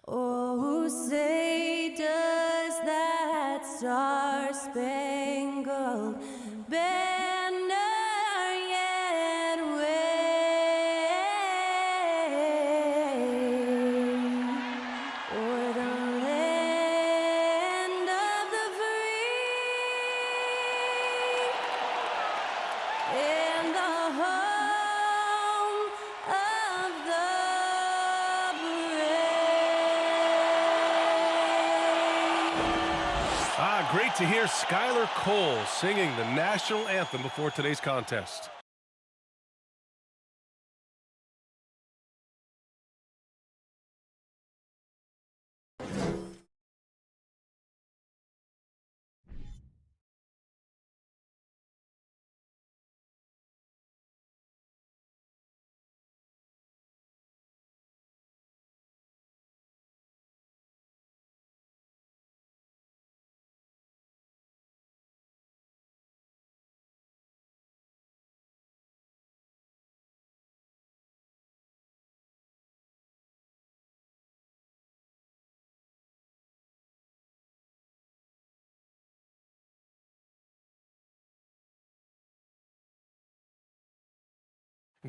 Oh, say does that star-spangled banner yet wave o'er the land of the free and the home of the Great to hear Skylar Cole singing the national anthem before today's contest.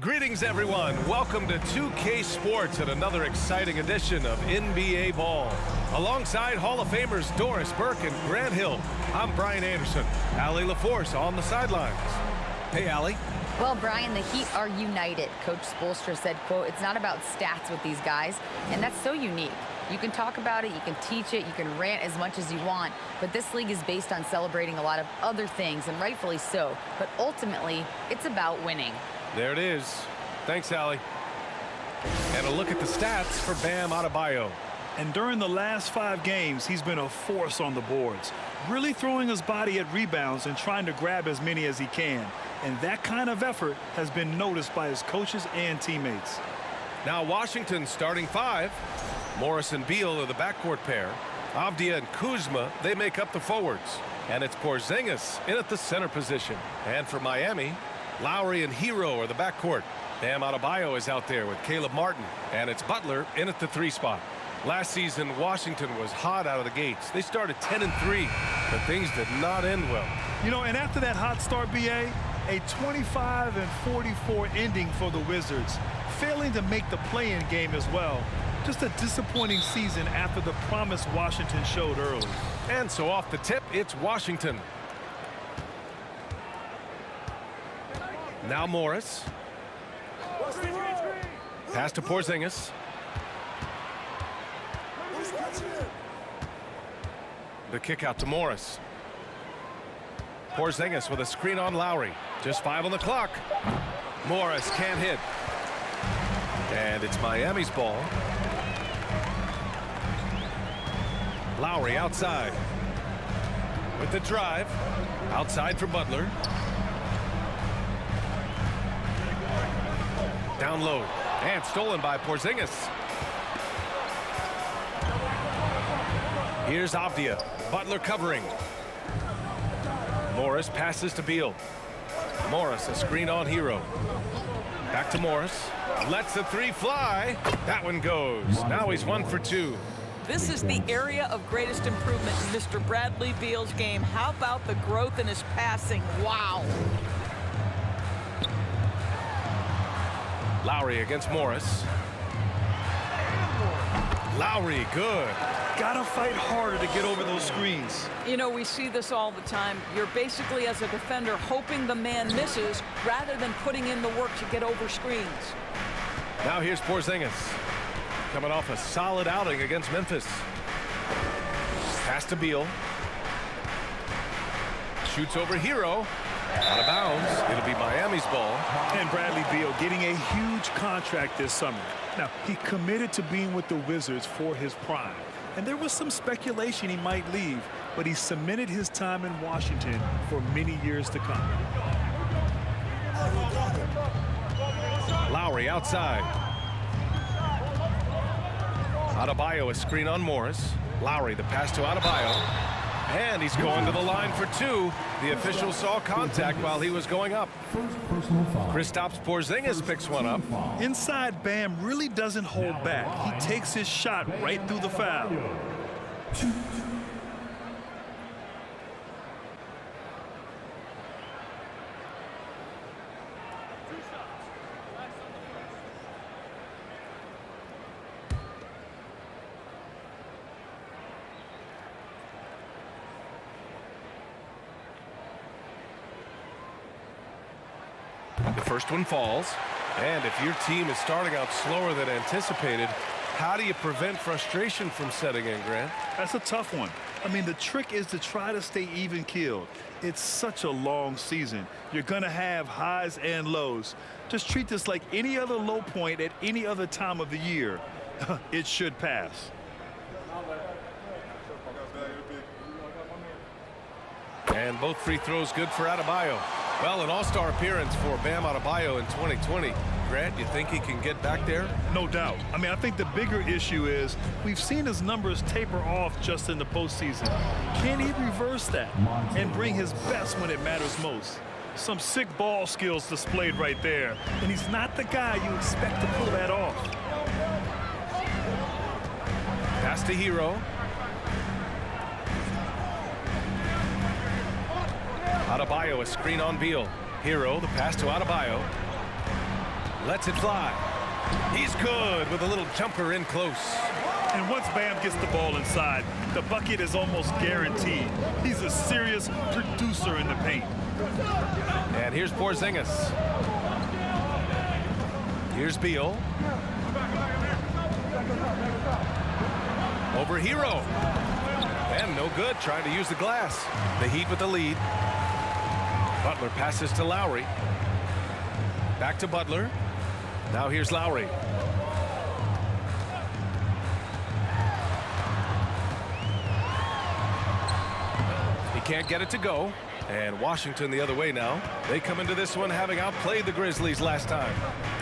Greetings, everyone. Welcome to 2K Sports and another exciting edition of NBA Ball. Alongside Hall of Famers Doris Burke and Grant Hill, I'm Brian Anderson. Allie LaForce on the sidelines. Hey, Allie. Well, Brian, the Heat are united. Coach Spoelstra said, quote, "It's not about stats with these guys," and that's so unique. You can talk about it, you can teach it, you can rant as much as you want, but this league is based on celebrating a lot of other things, and rightfully so. But ultimately, it's about winning. There it is. Thanks, Allie. And a look at the stats for Bam Adebayo. And during the last 5 games, he's been a force on the boards, really throwing his body at rebounds and trying to grab as many as he can. And that kind of effort has been noticed by his coaches and teammates. Now Washington's starting 5. Morris and Beal are the backcourt pair. Avdia and Kuzma, they make up the forwards. And it's Porzingis in at the center position. And for Miami, Lowry and Hero are the backcourt. Bam Adebayo is out there with Caleb Martin. And it's Butler in at the 3 spot. Last season, Washington was hot out of the gates. They started 10-3, but things did not end well. You know, and after that hot start, BA, a 25-44 ending for the Wizards, failing to make the play-in game as well. Just a disappointing season after the promise Washington showed early. And so off the tip, it's Washington. Now Morris. Pass to Porzingis. The kick out to Morris. Porzingis with a screen on Lowry. Just 5 on the clock. Morris can't hit. And it's Miami's ball. Lowry outside. With the drive. Outside for Butler. Down low. And stolen by Porzingis. Here's Avdia. Butler covering. Morris passes to Beal. Morris, a screen on Hero. Back to Morris. Lets the 3 fly. That one goes. Now he's 1 for 2. This is the area of greatest improvement in Mr. Bradley Beal's game. How about the growth in his passing? Wow. Lowry against Morris. Lowry, good. Gotta fight harder to get over those screens. You know, we see this all the time. You're basically, as a defender, hoping the man misses rather than putting in the work to get over screens. Now here's Porzingis. Coming off a solid outing against Memphis. Pass to Beal. Shoots over Hero. Out of bounds. It'll be Miami's ball. And Bradley Beal getting a huge contract this summer. Now, he committed to being with the Wizards for his prime. And there was some speculation he might leave, but he cemented his time in Washington for many years to come. Lowry outside. Adebayo, a screen on Morris. Lowry, the pass to Adebayo. And he's going to the line for two. The official saw contact while he was going up. Kristaps Porzingis picks one up. Inside, Bam really doesn't hold back. He takes his shot right through the foul. The first one falls. And if your team is starting out slower than anticipated, how do you prevent frustration from setting in, Grant? That's a tough one. I mean, the trick is to try to stay even-keeled. It's such a long season. You're going to have highs and lows. Just treat this like any other low point at any other time of the year. It should pass. And both free throws good for Adebayo. Well, an all-star appearance for Bam Adebayo in 2020. Grant, you think he can get back there? No doubt. I mean, I think the bigger issue is we've seen his numbers taper off just in the postseason. Can he reverse that and bring his best when it matters most? Some sick ball skills displayed right there. And he's not the guy you expect to pull that off. Pass to Hero. Adebayo, a screen on Beal. Hero, the pass to Adebayo. Lets it fly. He's good with a little jumper in close. And once Bam gets the ball inside, the bucket is almost guaranteed. He's a serious producer in the paint. And here's Porzingis. Here's Beal. Over Hero. And no good, trying to use the glass. The Heat with the lead. Butler passes to Lowry. Back to Butler. Now here's Lowry. He can't get it to go. And Washington the other way now. They come into this one having outplayed the Grizzlies last time.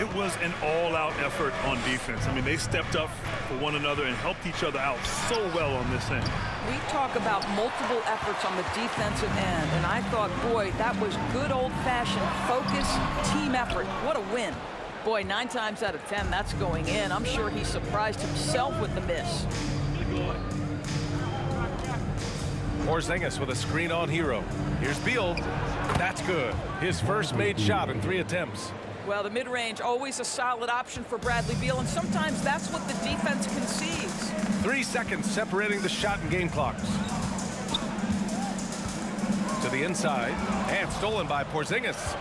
It was an all-out effort on defense. I mean, they stepped up for one another and helped each other out so well on this end. We talk about multiple efforts on the defensive end, and I thought, boy, that was good old-fashioned focus, team effort. What a win. Boy, 9 times out of 10, that's going in. I'm sure he surprised himself with the miss. Porzingis with a screen on Hero. Here's Beal. That's good. His first made shot in 3 attempts. Well, the mid-range, always a solid option for Bradley Beal, and sometimes that's what the defense concedes. 3 seconds separating the shot and game clocks. To the inside, and stolen by Porzingis.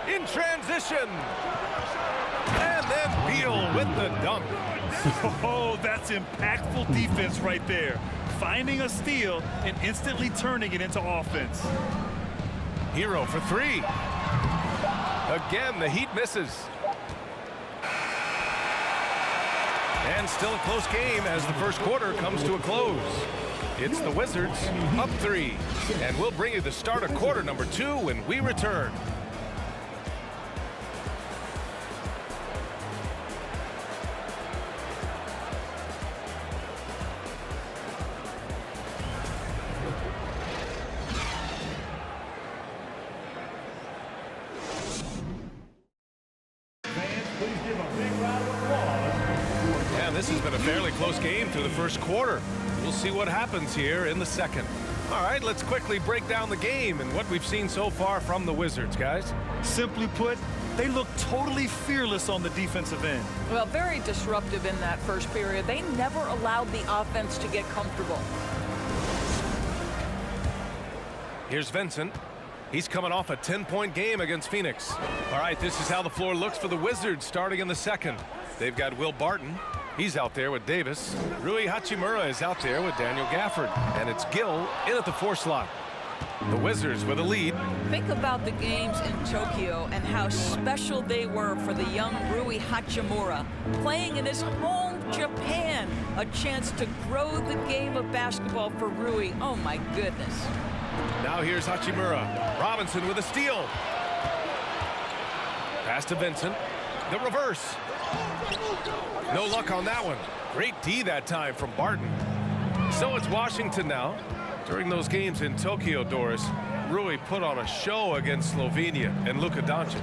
In transition. And then Beal with the dunk. Oh, that's impactful defense right there. Finding a steal and instantly turning it into offense. Hero for 3. Again, the Heat misses. And still a close game as the first quarter comes to a close. It's the Wizards up 3. And we'll bring you the start of quarter number 2 when we return. This has been a fairly close game through the first quarter. We'll see what happens here in the second. All right, let's quickly break down the game and what we've seen so far from the Wizards, guys. Simply put, they look totally fearless on the defensive end. Well, very disruptive in that first period. They never allowed the offense to get comfortable. Here's Vincent. He's coming off a 10-point game against Phoenix. All right, this is how the floor looks for the Wizards starting in the second. They've got Will Barton. He's out there with Davis. Rui Hachimura is out there with Daniel Gafford. And it's Gill in at the 4 slot. The Wizards with a lead. Think about the games in Tokyo and how special they were for the young Rui Hachimura. Playing in his home Japan. A chance to grow the game of basketball for Rui. Oh, my goodness. Now here's Hachimura. Robinson with a steal. Pass to Vincent. The reverse. No luck on that one. Great D that time from Barton. So it's Washington now. During those games in Tokyo, Doris, Rui put on a show against Slovenia and Luka Doncic.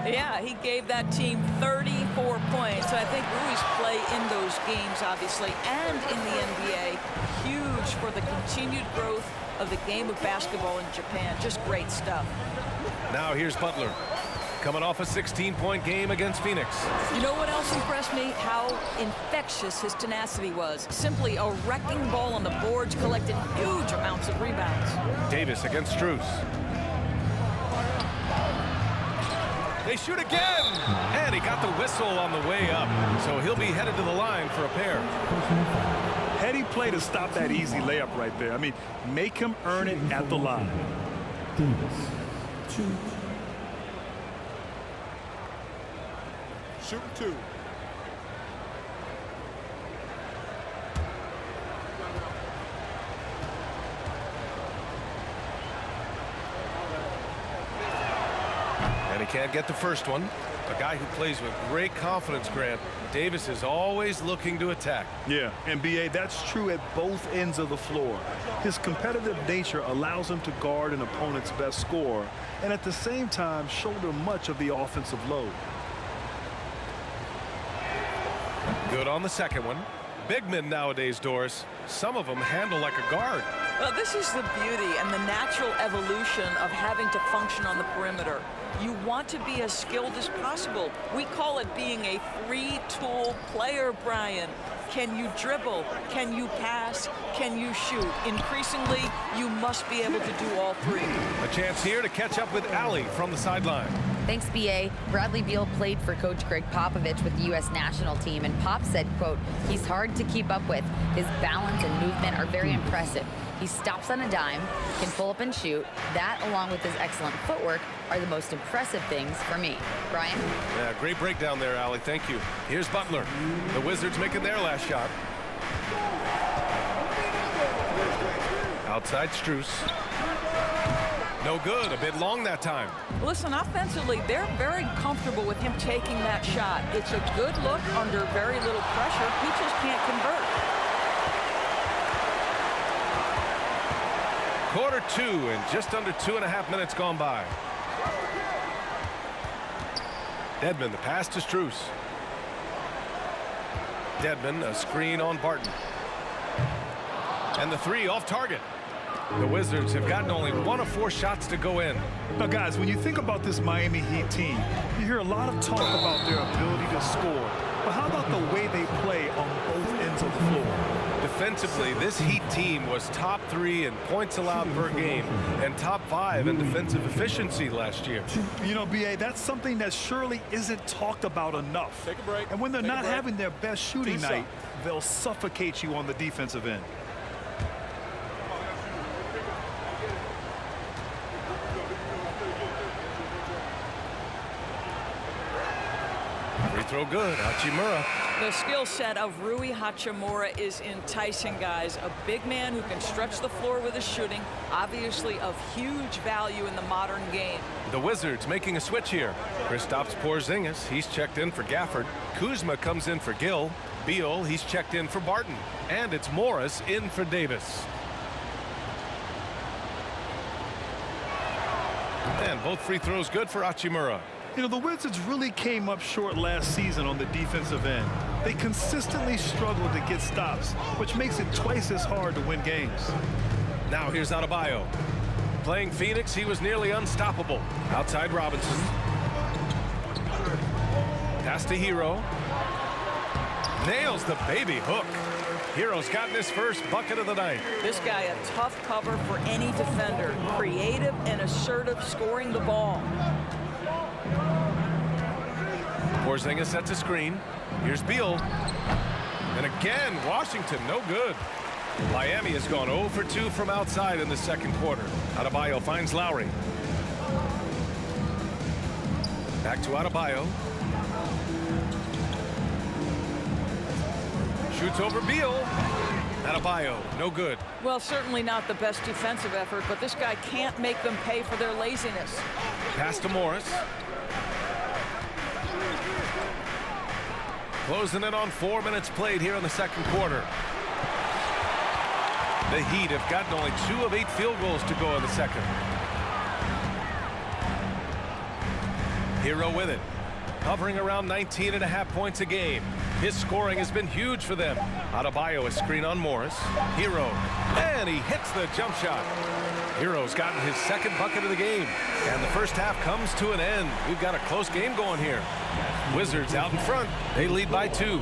Yeah, he gave that team 34 points. I think Rui's play in those games, obviously, and in the NBA, huge for the continued growth of the game of basketball in Japan. Just great stuff. Now here's Butler, coming off a 16-point game against Phoenix. You know what else impressed me? How infectious his tenacity was. Simply a wrecking ball on the boards, collected huge amounts of rebounds. Davis against Strus. They shoot again! And he got the whistle on the way up, so he'll be headed to the line for a pair. Heady play to stop that easy layup right there. I mean, make him earn it at the line. Davis, 2. Shoot 2. And he can't get the first one. A guy who plays with great confidence, Grant. Davis is always looking to attack. Yeah, and B.A., that's true at both ends of the floor. His competitive nature allows him to guard an opponent's best scorer and at the same time shoulder much of the offensive load. Good on the second one. Big men nowadays, Doris, some of them handle like a guard. Well, this is the beauty and the natural evolution of having to function on the perimeter. You want to be as skilled as possible. We call it being a three-tool player, Brian. Can you dribble? Can you pass? Can you shoot? Increasingly, you must be able to do all three. A chance here to catch up with Allie from the sideline. Thanks, B.A. Bradley Beal played for Coach Greg Popovich with the U.S. national team, and Pop said, quote, he's hard to keep up with. His balance and movement are very impressive. He stops on a dime, can pull up and shoot. That, along with his excellent footwork, are the most impressive things for me. Brian? Yeah, great breakdown there, Allie. Thank you. Here's Butler. The Wizards making their last shot. Outside Strus. No good. A bit long that time. Listen, offensively, they're very comfortable with him taking that shot. It's a good look under very little pressure. He just can't convert. Quarter 2 and just under 2.5 minutes gone by. Dedmon, the pass to Strus. Dedmon, a screen on Barton. And the three off target. The Wizards have gotten only 1 of 4 shots to go in. Now, guys, when you think about this Miami Heat team, you hear a lot of talk about their ability to score. But how about the way they play on both ends of the floor? Defensively, this Heat team was top 3 in points allowed per game and top 5 in defensive efficiency last year. You know, B.A., that's something that surely isn't talked about enough. Take a break. And when they're Take a not break. having their best shooting Team night, shot. they'll suffocate you on the defensive end. Free throw good. Hachimura. The skill set of Rui Hachimura is enticing, guys. A big man who can stretch the floor with his shooting, obviously of huge value in the modern game. The Wizards making a switch here. Kristaps Porzingis, he's checked in for Gafford. Kuzma comes in for Gill. Beal, he's checked in for Barton. And it's Morris in for Davis. And both free throws good for Hachimura. You know, the Wizards really came up short last season on the defensive end. They consistently struggled to get stops, which makes it twice as hard to win games. Now here's Adebayo. Playing Phoenix, he was nearly unstoppable. Outside Robinson. Pass to Hero. Nails the baby hook. Hero's gotten his first bucket of the night. This guy a tough cover for any defender. Creative and assertive scoring the ball. Porzingis sets a screen. Here's Beal. And again, Washington, no good. Miami has gone 0 for 2 from outside in the second quarter. Adebayo finds Lowry. Back to Adebayo. Shoots over Beal. Adebayo, no good. Well, certainly not the best defensive effort, but this guy can't make them pay for their laziness. Pass to Morris. Closing in on 4 minutes played here in the second quarter. The Heat have gotten only 2 of 8 field goals to go in the second. Hero with it. Hovering around 19.5 points a game. His scoring has been huge for them. Adebayo a screen on Morris. Hero. And he hits the jump shot. Hero's gotten his second bucket of the game. And the first half comes to an end. We've got a close game going here. Wizards out in front. They lead by 2.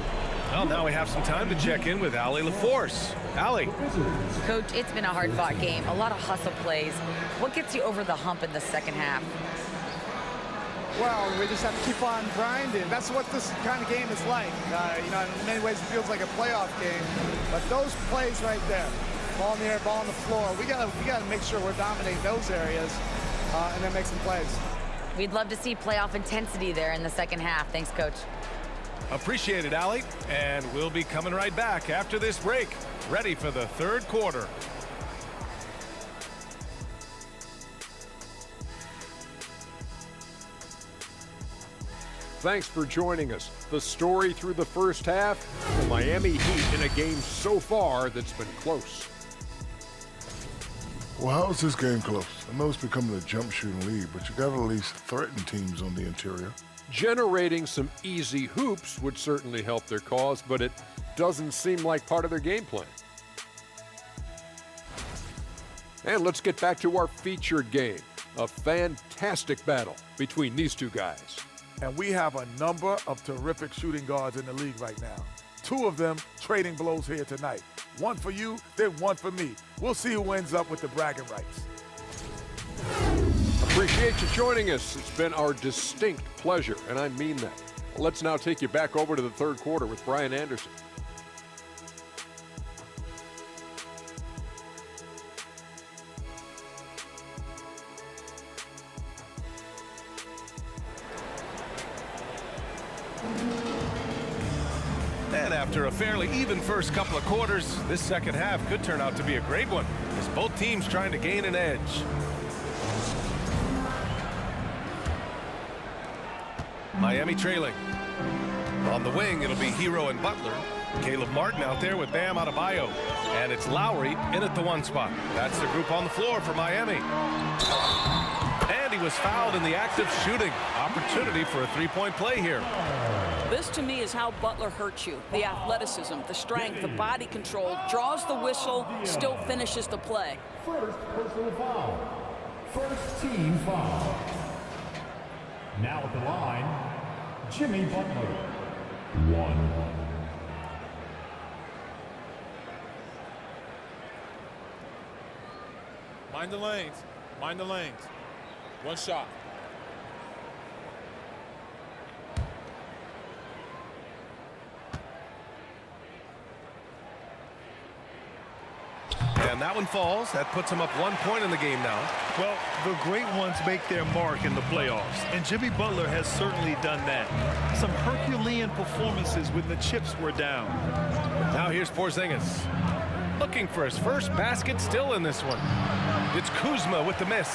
Well, now we have some time to check in with Allie LaForce. Allie. Coach, it's been a hard-fought game. A lot of hustle plays. What gets you over the hump in the second half? Well, we just have to keep on grinding. That's what this kind of game is like. You know, in many ways it feels like a playoff game. But those plays right there, ball in the air, ball on the floor, we gotta make sure we're dominating those areas and then make some plays. We'd love to see playoff intensity there in the second half. Thanks, Coach. Appreciate it, Allie. And we'll be coming right back after this break. Ready for the third quarter. Thanks for joining us. The story through the first half, the Miami Heat in a game so far that's been close. Well, how is this game close? I know it's becoming a jump shooting league, but you got to at least threaten teams on the interior. Generating some easy hoops would certainly help their cause, but it doesn't seem like part of their game plan. And let's get back to our featured game. A fantastic battle between these two guys. And we have a number of terrific shooting guards in the league right now. 2 of them trading blows here tonight. One for you, then one for me. We'll see who ends up with the bragging rights. Appreciate you joining us. It's been our distinct pleasure, and I mean that. Let's now take you back over to the third quarter with Brian Anderson. And after a fairly even first couple of quarters, this second half could turn out to be a great one, as both teams trying to gain an edge. Miami trailing. On the wing, it'll be Hero and Butler. Caleb Martin out there with Bam Adebayo. And it's Lowry in at the 1 spot. That's the group on the floor for Miami. And he was fouled in the act of shooting. Opportunity for a 3-point play here. This, to me, is how Butler hurts you. The athleticism, the strength, the body control, draws the whistle, still finishes the play. First personal foul. First team foul. Now at the line, Jimmy Butler. 1. Mind the lanes. Mind the lanes. 1 shot. And that one falls. That puts him up 1 point in the game now. Well, the great ones make their mark in the playoffs, and Jimmy Butler has certainly done that. Some Herculean performances when the chips were down. Now here's Porzingis. Looking for his first basket still in this one. It's Kuzma with the miss.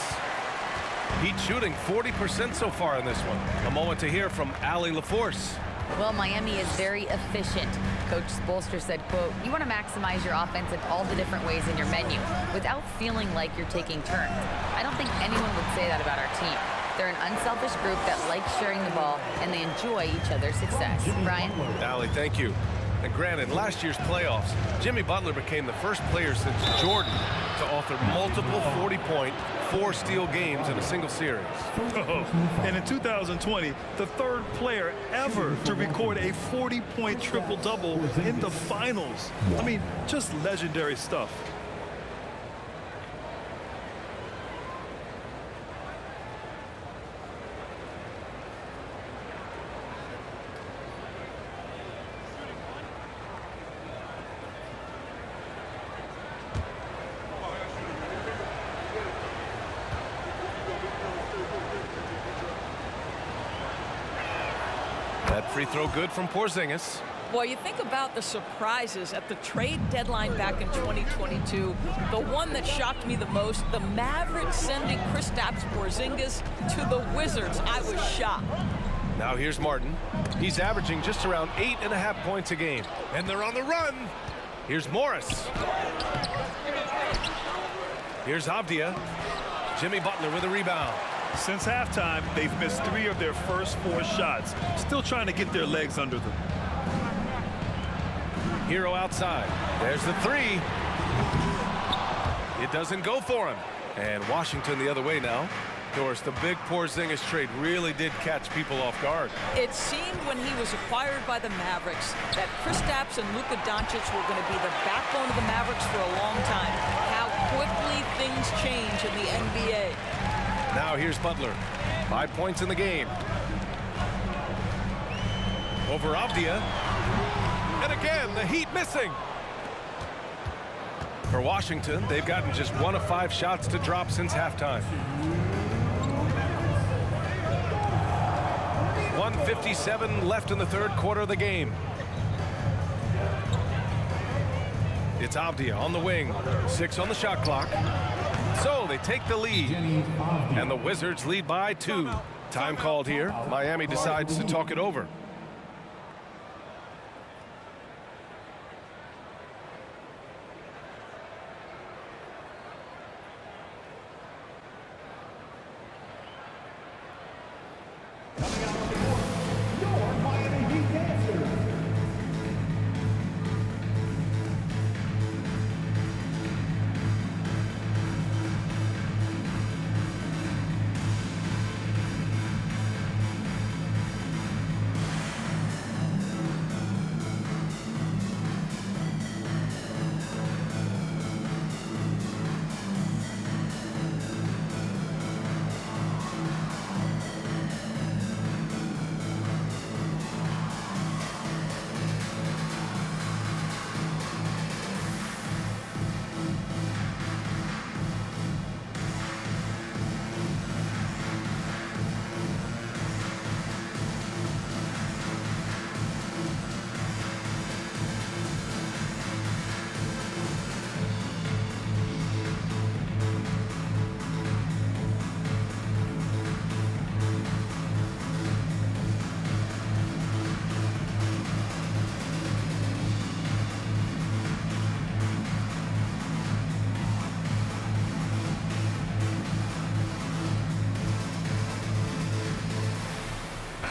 Heat shooting 40% so far in this one. A moment to hear from Allie LaForce. Well, Miami is very efficient. Coach Spoelstra said, quote, you want to maximize your offense in all the different ways in your menu without feeling like you're taking turns. I don't think anyone would say that about our team. They're an unselfish group that likes sharing the ball, and they enjoy each other's success. Brian? Allie, thank you. And granted, in last year's playoffs, Jimmy Butler became the first player since Jordan to author multiple 40-point, 4-steal games in a single series. And in 2020, the 3rd player ever to record a 40-point triple-double in the finals. I mean, just legendary stuff. That free throw good from Porzingis. Boy, you think about the surprises at the trade deadline back in 2022. The one that shocked me the most, the Mavericks sending Kristaps Porzingis to the Wizards. I was shocked. Now here's Martin. He's averaging just around 8.5 points a game. And they're on the run. Here's Morris. Here's Avdia. Jimmy Butler with a rebound. Since halftime, they've missed 3 of their first 4 shots. Still trying to get their legs under them. Hero outside. There's the 3. It doesn't go for him. And Washington the other way now. Doris, the big Porzingis trade really did catch people off guard. It seemed when he was acquired by the Mavericks that Kristaps and Luka Doncic were going to be the backbone of the Mavericks for a long time. How quickly things change in the NBA. Now here's Butler. 5 points in the game. Over Avdia. And again, the Heat missing. For Washington, they've gotten just 1 of 5 shots to drop since halftime. 1:57 left in the third quarter of the game. It's Avdia on the wing. 6 on the shot clock. So they take the lead. And the Wizards lead by 2. Time called here. Miami decides to talk it over.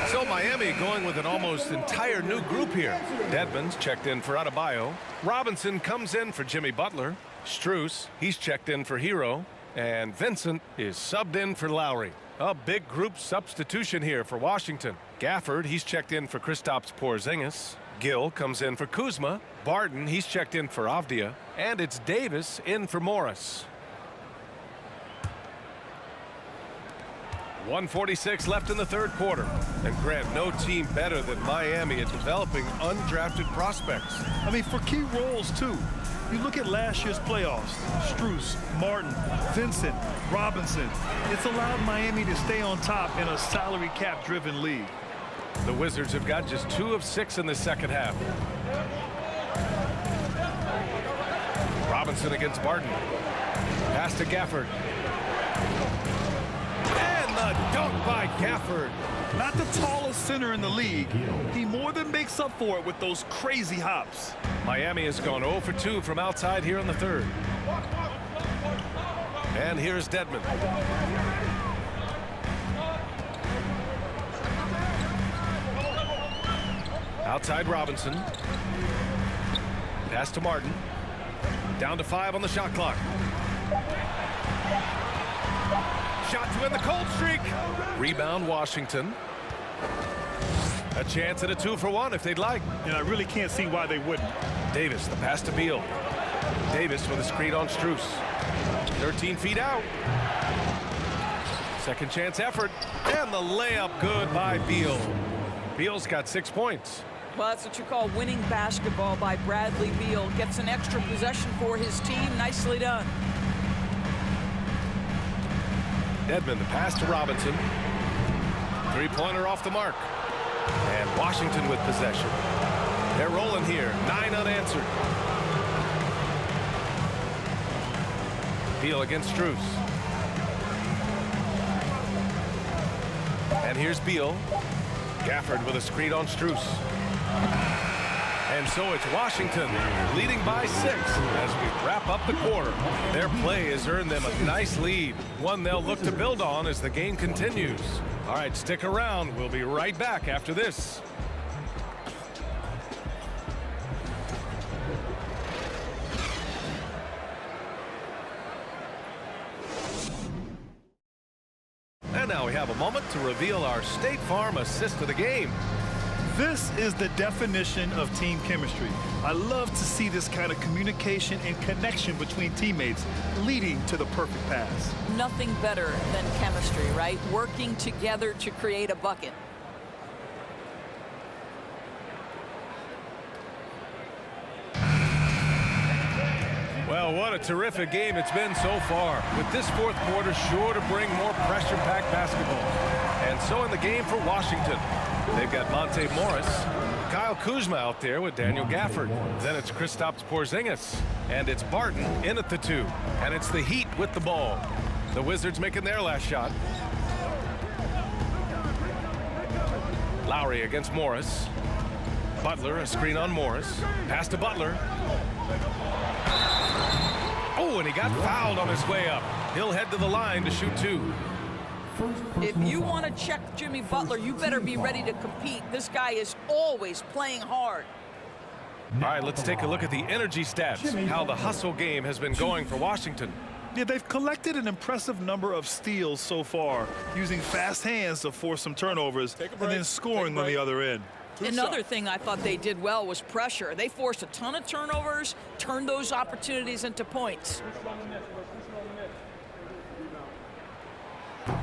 So Miami going with an almost entire new group here. Dedmon's checked in for Adebayo. Robinson comes in for Jimmy Butler. Strus, he's checked in for Hero. And Vincent is subbed in for Lowry. A big group substitution here for Washington. Gafford, he's checked in for Kristaps Porzingis. Gill comes in for Kuzma. Barton, he's checked in for Avdia. And it's Davis in for Morris. 1:46 left in the third quarter. And Grant, no team better than Miami at developing undrafted prospects. I mean, for key roles, too. You look at last year's playoffs. Strus, Martin, Vincent, Robinson. It's allowed Miami to stay on top in a salary cap-driven league. The Wizards have got just 2 of 6 in the second half. Robinson against Barton. Pass to Gafford. A dunk by Gafford. Not the tallest center in the league. He more than makes up for it with those crazy hops. Miami has gone 0 for 2 from outside here in the third. And here's Dedmon. Outside Robinson. Pass to Martin. Down to 5 on the shot clock. Shot to end the cold streak. Rebound Washington. A chance at a 2-for-1 if they'd like. And I really can't see why they wouldn't. Davis, the pass to Beal. Davis with a screen on Strus. 13 feet out. Second chance effort. And the layup good by Beal. Beal's got 6 points. Well, that's what you call winning basketball by Bradley Beal. Gets an extra possession for his team. Nicely done. Dedmon, the pass to Robinson. 3-pointer off the mark. And Washington with possession. They're rolling here. 9 unanswered. Beal against Strus. And here's Beal. Gafford with a screen on Strus. And so it's Washington leading by 6 as we wrap up the quarter. Their play has earned them a nice lead, one they'll look to build on as the game continues. All right, stick around. We'll be right back after this. And now we have a moment to reveal our State Farm assist of the game. This is the definition of team chemistry. I love to see this kind of communication and connection between teammates leading to the perfect pass. Nothing better than chemistry, right? Working together to create a bucket. Well, what a terrific game it's been so far, with this fourth quarter sure to bring more pressure-packed basketball. And so in the game for Washington, they've got Monte Morris, Kyle Kuzma out there with Daniel Gafford. Then it's Kristaps Porzingis, and it's Barton in at the 2. And it's the Heat with the ball. The Wizards making their last shot. Lowry against Morris. Butler, a screen on Morris. Pass to Butler. Oh, and he got fouled on his way up. He'll head to the line to shoot 2. If you want to check Jimmy Butler, you better be ready to compete. This guy is always playing hard. All right, let's take a look at the energy stats, how the hustle game has been going for Washington. Yeah, they've collected an impressive number of steals so far, using fast hands to force some turnovers and then scoring on the other end. Another thing I thought they did well was pressure. They forced a ton of turnovers, turned those opportunities into points.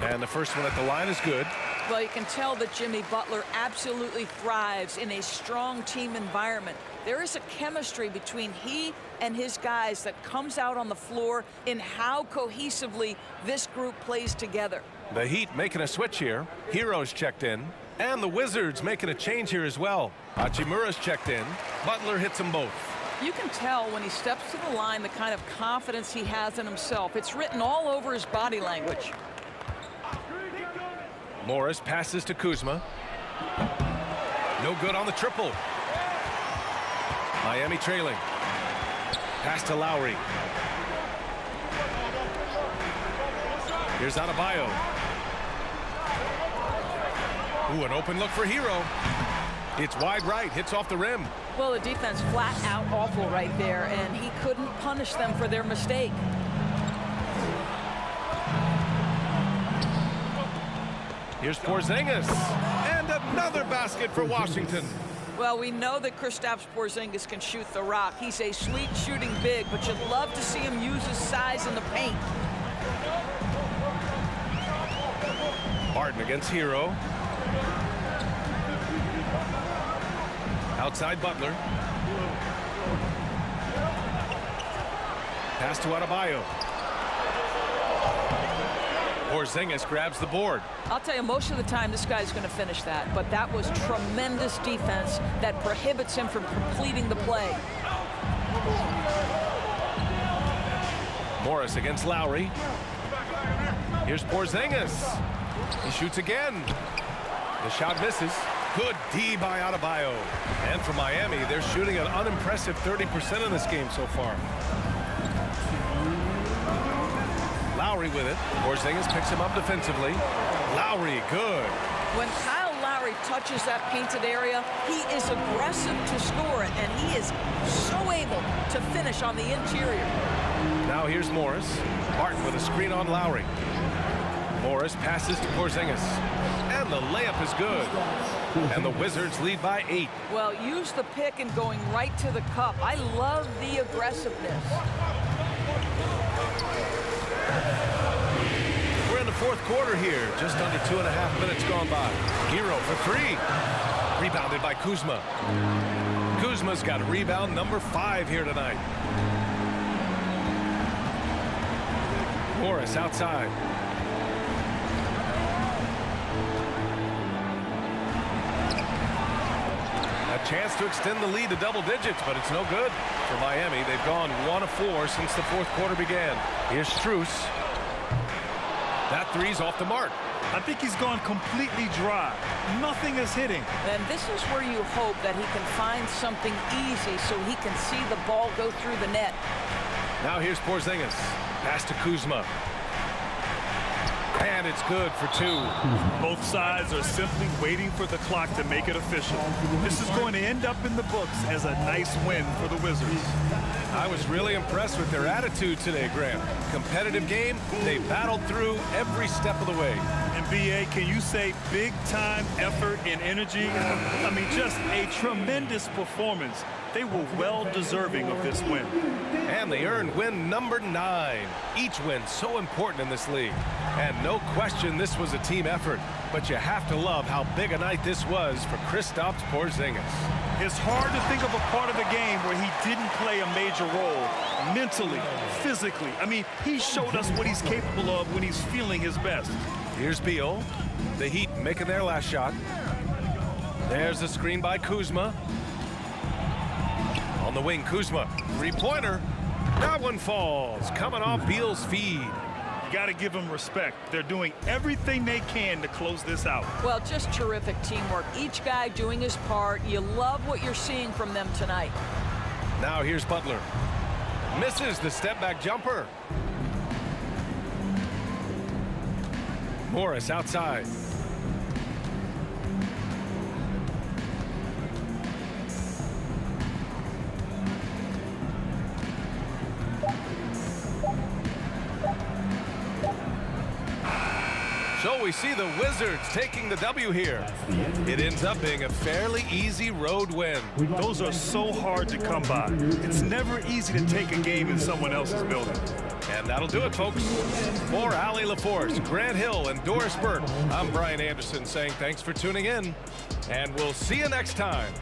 And the first one at the line is good. Well, you can tell that Jimmy Butler absolutely thrives in a strong team environment. There is a chemistry between he and his guys that comes out on the floor in how cohesively this group plays together. The Heat making a switch here. Hero's checked in. And the Wizards making a change here as well. Hachimura's checked in. Butler hits them both. You can tell when he steps to the line the kind of confidence he has in himself. It's written all over his body language. Morris passes to Kuzma. No good on the triple. Miami trailing. Pass to Lowry. Here's Adebayo. Ooh, an open look for Hero. It's wide right, hits off the rim. Well, the defense flat out awful right there, and he couldn't punish them for their mistake. Here's Porzingis. And another basket for Washington. Well, we know that Kristaps Porzingis can shoot the rock. He's a sweet shooting big, but you'd love to see him use his size in the paint. Barton against Hero. Outside Butler. Pass to Adebayo. Porzingis grabs the board. I'll tell you, most of the time this guy's going to finish that, but that was tremendous defense that prohibits him from completing the play. Morris against Lowry. Here's Porzingis. He shoots again. The shot misses. Good D by Adebayo. And for Miami, they're shooting an unimpressive 30% in this game so far. Lowry with it. Porzingis picks him up defensively. Lowry, good. When Kyle Lowry touches that painted area, he is aggressive to score it, and he is so able to finish on the interior. Now here's Morris. Barton with a screen on Lowry. Morris passes to Porzingis. And the layup is good. And the Wizards lead by 8. Well, use the pick and going right to the cup. I love the aggressiveness. We're in the fourth quarter here. Just under 2.5 minutes gone by. Hero for 3. Rebounded by Kuzma. Kuzma's got rebound number 5 here tonight. Morris outside. A chance to extend the lead to double digits, but it's no good for Miami. They've gone 1 of 4 since the fourth quarter began. Here's Strus. That three's off the mark. I think he's gone completely dry. Nothing is hitting. And this is where you hope that he can find something easy so he can see the ball go through the net. Now here's Porzingis. Pass to Kuzma. And it's good for 2. Both sides are simply waiting for the clock to make it official. This is going to end up in the books as a nice win for the Wizards. I was really impressed with their attitude today, Graham. Competitive game, they battled through every step of the way. And B.A., can you say big-time effort and energy? I mean, just a tremendous performance. They were well deserving of this win. And they earned win number 9. Each win so important in this league. And no question this was a team effort. But you have to love how big a night this was for Kristaps Porzingis. It's hard to think of a part of the game where he didn't play a major role. Mentally, physically. I mean, he showed us what he's capable of when he's feeling his best. Here's Beal. The Heat making their last shot. There's a screen by Kuzma. On the wing, Kuzma. Three-pointer. That one falls. Coming off Beal's feed. You got to give them respect. They're doing everything they can to close this out. Well, just terrific teamwork. Each guy doing his part. You love what you're seeing from them tonight. Now here's Butler. Misses the step-back jumper. Morris outside. So we see the Wizards taking the W here. It ends up being a fairly easy road win. Those are so hard to come by. It's never easy to take a game in someone else's building. And that'll do it, folks. For Allie LaForce, Grant Hill, and Doris Burke, I'm Brian Anderson saying thanks for tuning in, and we'll see you next time.